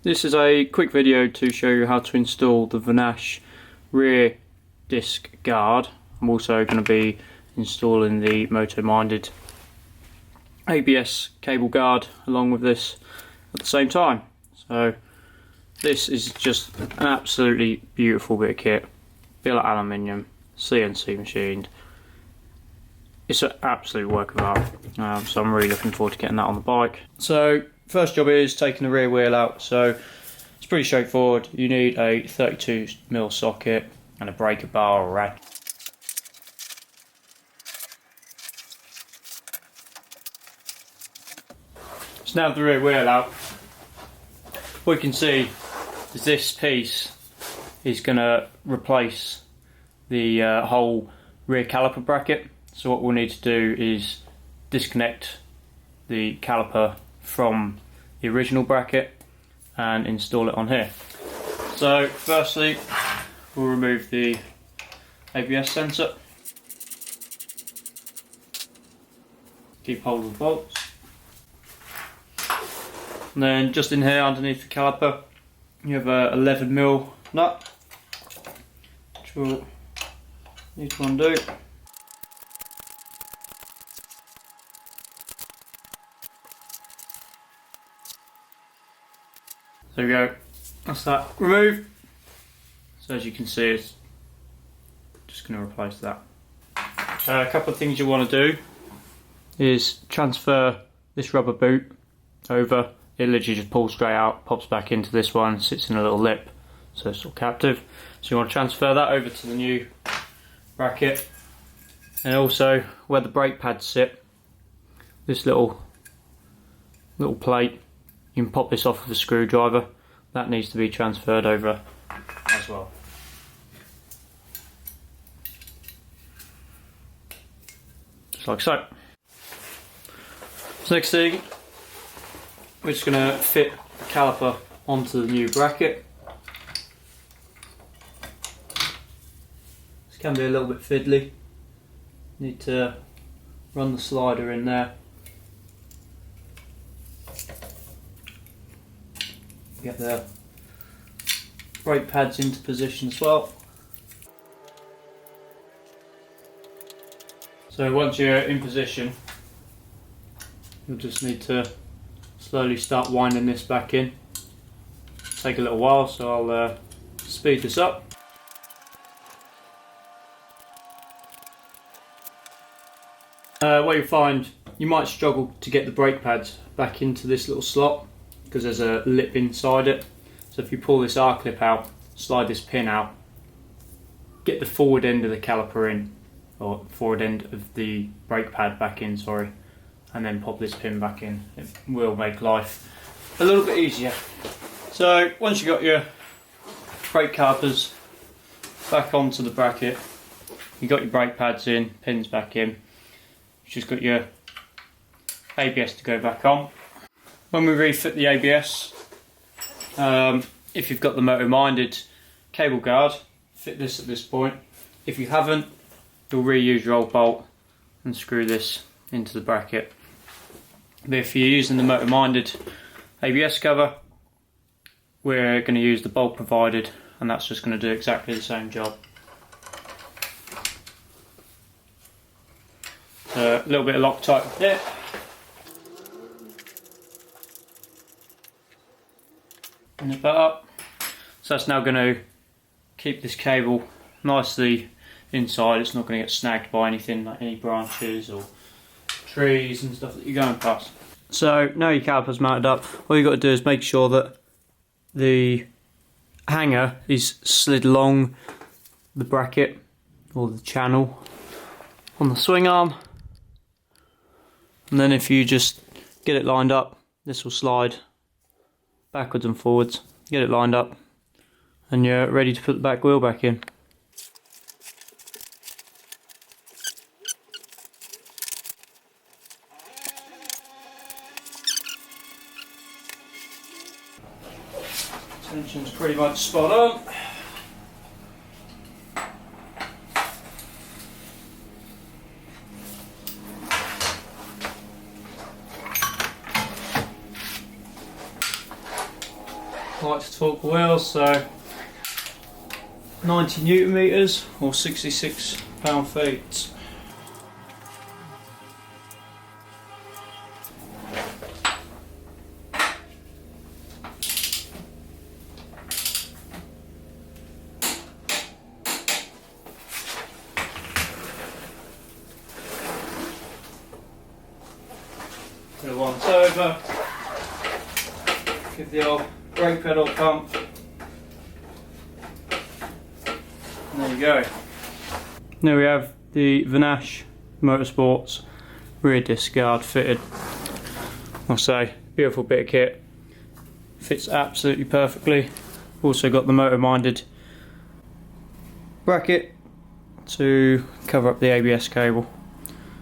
This is a quick video to show you how to install the Vanasche rear disc guard. I'm also going to be installing the motor-minded ABS cable guard along with this at the same time. So this is just an absolutely beautiful bit of kit, billet aluminium, CNC machined. It's an absolute work of art, so I'm really looking forward to getting that on the bike. So first job is taking the rear wheel out. So it's pretty straightforward. You need a 32mm socket and a breaker bar or rad. So now with the rear wheel out, what you can see is this piece is going to replace the whole rear caliper bracket. So what we'll need to do is disconnect the caliper from the original bracket and install it on here. So firstly, we'll remove the ABS sensor, keep hold of the bolts, and then just in here underneath the caliper you have a 11mm nut which we'll need to undo. There we go, that's that removed. So as you can see, it's just going to replace that. A couple of things you want to do is transfer this rubber boot over. It literally just pulls straight out, pops back into this one, sits in a little lip, so it's all captive. So you want to transfer that over to the new bracket. And also where the brake pads sit, this little plate, you can pop this off with a screwdriver. That needs to be transferred over as well. Just like so. So next thing, we're just going to fit the caliper onto the new bracket. This can be a little bit fiddly. Need to run the slider in there. Get the brake pads into position as well. So once you're in position, you'll just need to slowly start winding this back in. Take a little while, so I'll speed this up. What you'll find, you might struggle to get the brake pads back into this little slot because there's a lip inside it. So if you pull this R-clip out, slide this pin out, get the forward end of the caliper in, or forward end of the brake pad back in, sorry, and then pop this pin back in. It will make life a little bit easier. So once you've got your brake calipers back onto the bracket, you've got your brake pads in, pins back in, you've just got your ABS to go back on. When we refit the ABS, if you've got the motor-minded cable guard, fit this at this point. If you haven't, you'll reuse your old bolt and screw this into the bracket. But if you're using the motor-minded ABS cover, we're going to use the bolt provided, and that's just going to do exactly the same job. So a little bit of Loctite there. Nip that up. So that's now going to keep this cable nicely inside. It's not going to get snagged by anything like any branches or trees and stuff that you're going past. So now your caliper's mounted up, all you've got to do is make sure that the hanger is slid along the bracket or the channel on the swing arm, and then if you just get it lined up, this will slide backwards and forwards. Get it lined up and you're ready to put the back wheel back in. Tension's pretty much spot on. like to torque the wheels, so 90 newton meters or 66 pound-feet. Put it once over, give the old brake pedal pump, and there you go. Now we have the Vanasche Motorsports rear disc guard fitted. I'll say, beautiful bit of kit, fits absolutely perfectly. Also got the motor minded bracket to cover up the ABS cable.